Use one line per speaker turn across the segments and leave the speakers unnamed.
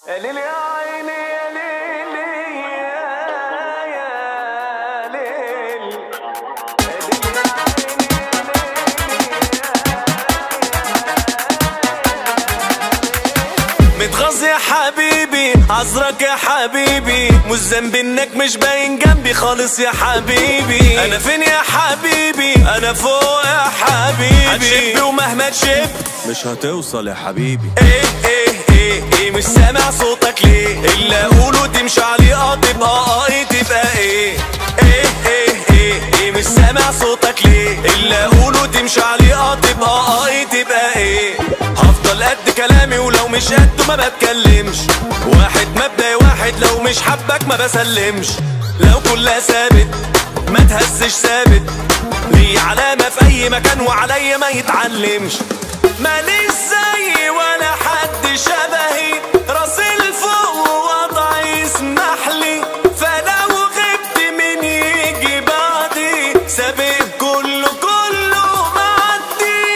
يا ليل يا عيني يا ليل يا ليل يا ليل يا عيني يا ليل. متغاظ يا حبيبي عذرك يا حبيبي، مش ذنبي انك مش باين جنبي خالص يا حبيبي. انا فين يا حبيبي؟ انا فوق يا حبيبي. هتشب ومهما تشب مش هتوصل يا حبيبي. ايه مش سامع صوتك ليه؟ اللي اقوله تمشي عليه تبقى تبقى ايه مش سامع صوتك ليه؟ اللي اقوله تمشي عليه تبقى تبقى ايه. هفضل قد كلامي ولو مش قده ما بتكلمش. واحد مبدأ واحد، لو مش حبك ما بسلمش. لو كلها ثابت ما تهزش ثابت، ليه علامة في اي مكان وعليا ما يتعلمش. ماليش زي ولا حد شبهي، راسي لفوق ووضعي يسمح لي. فلو غبت من يجي بعدي سابق كله معدي.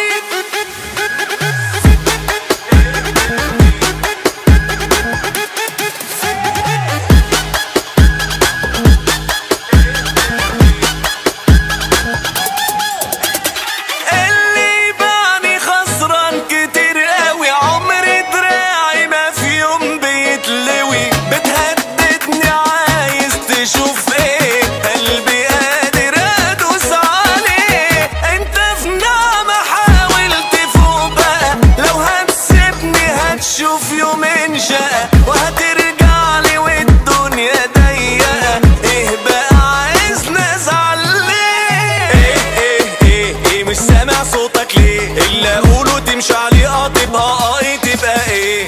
اللي باني خسران كتير قوي، عمري دراعي ما في يوم بيتلوي. بتهددني عايز تشوف ايه؟ قلبي قادر ادوس عليه. انت في نعمة حاول تفوق بقى، لو هتسيبني هتشوف يومين شقة وهترجع لي والدنيا ضيقة. ايه بقى عايزني ازعل ليه؟ ايه مش سامع صوتك ليه؟ اللي اقوله تمشي عليه تبقى تبقى ايه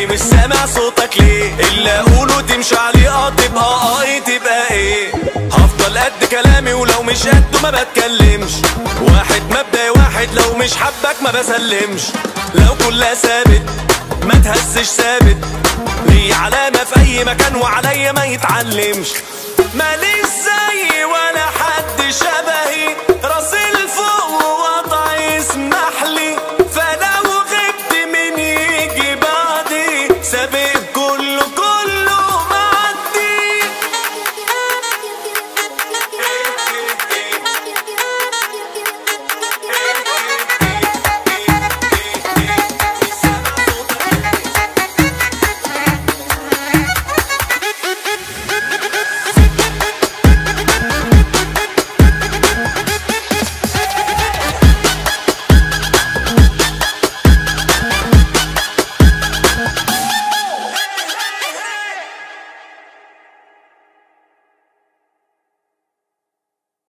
مش سامع صوتك ليه؟ اللي اقوله تمشي عليه تبقى تبقى ايه. هفضل قد كلامي ولو مش قده ما بتكلمش. واحد مبدأ واحد، لو مش حبك ما بسلمش. لو كلها ثابت ما تهزش ثابت، ليه علامة في اي مكان وعليا ما يتعلمش. ماليش زي ولا حد شبهي، راسي